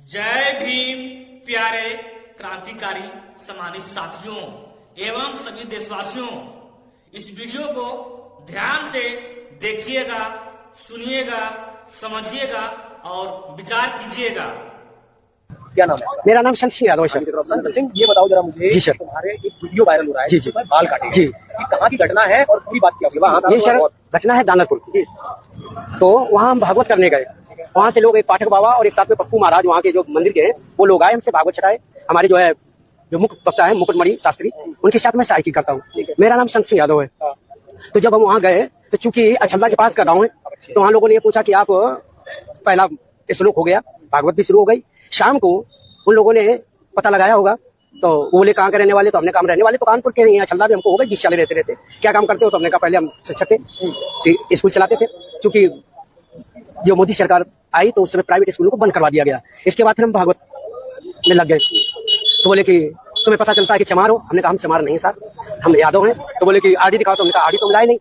जय भीम प्यारे क्रांतिकारी सम्मानित साथियों एवं सभी देशवासियों, इस वीडियो को ध्यान से देखिएगा, सुनिएगा, समझिएगा और विचार कीजिएगा। क्या नाम है? मेरा नाम संत सिंह यादव है सर। संत सिंह, ये बताओ जरा मुझे। जी सर। तुम्हारे एक वीडियो वायरल हो रहा है। जी जी। बाल काटे। जी। ये कहाँ की घटना है और पूरी बात क्या होगी? ये सर घटना है दानापुर की। तो वहाँ हम भागवत करने गए। वहाँ से लोग, एक पाठक बाबा और एक साथ में पप्पू महाराज, वहाँ के जो मंदिर के हैं, वो लोग आए, हमसे भागवत छटाए। हमारे जो मुख्य वक्ता है मुकुटमणि शास्त्री, उनके साथ मैं सहायकी करता हूँ। मेरा नाम संत सिंह यादव है। तो जब हम वहाँ गए तो चूंकि अछल्दा के पास का गाँव है, तो वहाँ लोगों ने ये पूछा कि आप, पहला श्लोक हो गया, भागवत भी शुरू हो गई। शाम को उन लोगों ने पता लगाया होगा, तो वो बोले कहाँ के रहने वाले? तो हमने कहा रहने वाले तो कानपुर के हैं। अछल्दा भी हमको हो गए 20 साल रहते रहते। क्या काम करते हो? तो हमने कहा पहले हम शिक्षक थे, स्कूल चलाते थे। क्योंकि जो मोदी सरकार आई तो उस समय प्राइवेट स्कूलों को बंद करवा दिया गया। इसके बाद फिर हम भागवत में लग गए। तो बोले कि तुम्हें पता चलता है कि चमार हो? हमने कहा हम चमार नहीं सर, हम यादव हैं। तो बोले कि आरडी दिखाओ। तो हमने कहा आरडी तो मिलाए नहीं,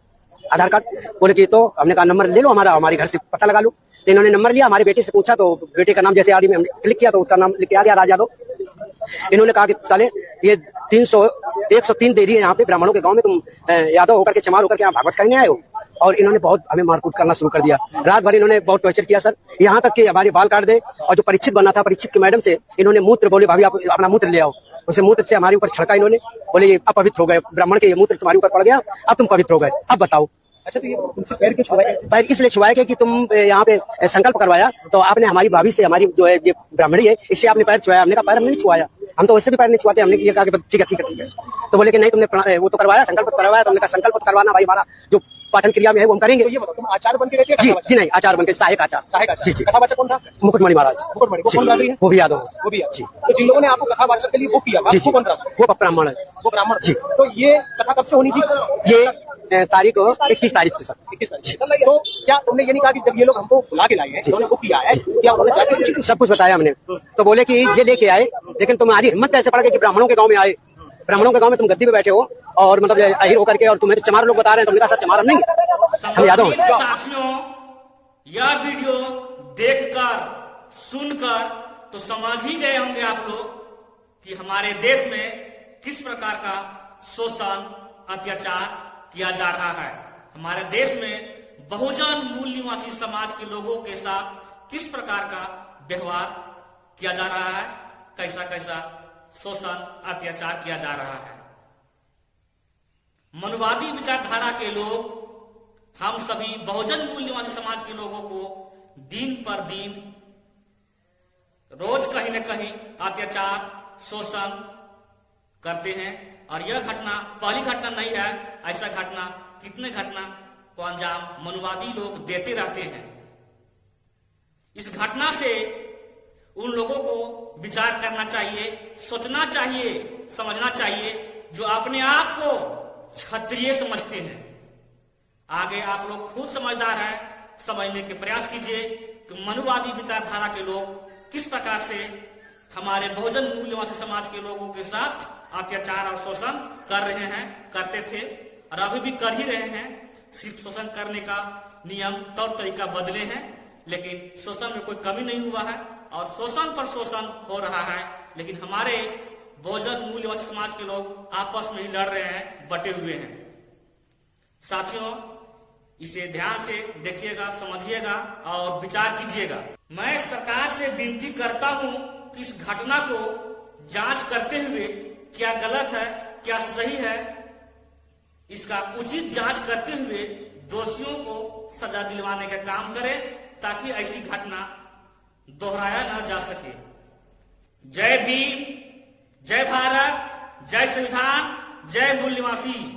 आधार कार्ड। बोले कि तो हमने कहा नंबर ले लो हमारा, हमारे घर से पता लगा लो। तो इन्होंने नंबर लिया, हमारे बेटे से पूछा, तो बेटे का नाम जैसे आरडी में हमने क्लिक किया तो उसका नाम लिख के आ गया, राज यादव। इन्होंने कहा कि साले ये 103 दे रही है यहाँ पे ब्राह्मणों के गांव में, तुम यादव होकर के, चमार होकर के यहाँ भागवत करने आए हो। और इन्होंने बहुत हमें मारकूट करना शुरू कर दिया। रात भर इन्होंने बहुत टॉर्चर किया सर, यहाँ तक कि हमारे बाल काट दे। और जो परीक्षित बना था, परीक्षित की मैडम से इन्होंने मूत्र, बोले भाभी आप अपना मूत्र ले आओ। उसे मूत्र से हमारे ऊपर छिड़का इन्होंने। बोले ये अपवित्र हो गए, ब्राह्मण के ये मूत्र तुम्हारे ऊपर पड़ गया, अब तुम पवित्र हो गए, अब बताओ। अच्छा, तो ये तुमसे पैर क्यों छुआया? पैर इसलिए छुआया कि तुम यहाँ पे संकल्प करवाया, तो आपने हमारी भाभी से, हमारी जो है ये ब्राह्मणी है, इससे आपने पैर छुआया। हमने कहा पैर हमने नहीं छुआया, हम तो वैसे भी पैर नहीं छुआते। हमने ये कहा कि ठीक है ठीक है ठीक है। तो बोले कि नहीं तुमने वो तो करवाया, संकल्प करवाया। तो हमने कहा संकल्प करवाना भाई, हमारा जो पाठन क्रिया में है वो हम करेंगे। तो ये बताओ, तुम आचार्य बन के रहते जी जी नहीं, आचार्य बन के, सहायक आचार्य। जी जी। कथावाचक कौन था? मुकुटमणि महाराज। मुकुटमणि, वो कौन है? वो भी यादव, वो भी जी। तो जिन लोगों ने आपको कथावाचक के लिए वो किया, जी वो कौन रहा? वो ब्राह्मण है। वो ब्राह्मण जी। तो ये कथा कब से होनी थी? ये तारीख 21 तारीख से सर। 21 तारीख। तो क्या तुमने ये नहीं कहा कि जब ये लोग हमको बुला के लाए हैं, इन्होंने वो किया है, क्या उन्होंने जाके सब कुछ बताया हमने? तो बोले कि ये लेके आए, लेकिन तुम्हारी हिम्मत कैसे पड़ गई कि ब्राह्मणों के गांव में आए? ब्राह्मणों के गांव में तुम गद्दी पे बैठे हो और मतलब अहिर होकर के, और तुम्हें चमार लोग बता रहे हैं। तुमने कहा सर चमार हम नहीं, हम यादव हैं। साथियों, यह वीडियो देखकर सुनकर तो समझ ही गए होंगे आप लोग कि हमारे देश में किस प्रकार का शोषण, अत्याचार किया जा रहा है। हमारे देश में बहुजन मूल निवासी समाज के लोगों के साथ किस प्रकार का व्यवहार किया जा रहा है, कैसा कैसा शोषण, अत्याचार किया जा रहा है। मनुवादी विचारधारा के लोग, हम सभी बहुजन मूल निवासी समाज के लोगों को दिन पर दिन रोज कहीं न कहीं अत्याचार, शोषण करते हैं। और यह घटना पहली घटना नहीं है, ऐसा घटना कितने घटना को अंजाम मनुवादी लोग देते रहते हैं। इस घटना से उन लोगों को विचार करना चाहिए, सोचना चाहिए, समझना चाहिए, जो अपने आप को क्षत्रिय समझते हैं। आगे आप लोग खुद समझदार हैं, समझने के प्रयास कीजिए कि मनुवादी विचारधारा के लोग किस प्रकार से हमारे बहुजन मूल निवासी समाज के लोगों के साथ अत्याचार और शोषण कर रहे हैं, करते थे और अभी भी कर ही रहे हैं। सिर्फ शोषण करने का नियम, तौर तरीका बदले हैं, लेकिन शोषण में कोई कमी नहीं हुआ है और शोषण पर शोषण हो रहा है। लेकिन हमारे बहुजन मूल निवासी समाज के लोग आपस में ही लड़ रहे हैं, बटे हुए हैं। साथियों, इसे ध्यान से देखिएगा, समझिएगा और विचार कीजिएगा। मैं सरकार से विनती करता हूं कि इस घटना को जांच करते हुए क्या गलत है, क्या सही है, इसका उचित जांच करते हुए दोषियों को सजा दिलवाने का काम करें, ताकि ऐसी घटना दोहराया न जा सके। जय भीम, जय भारत, जय संविधान, जय मूल निवासी।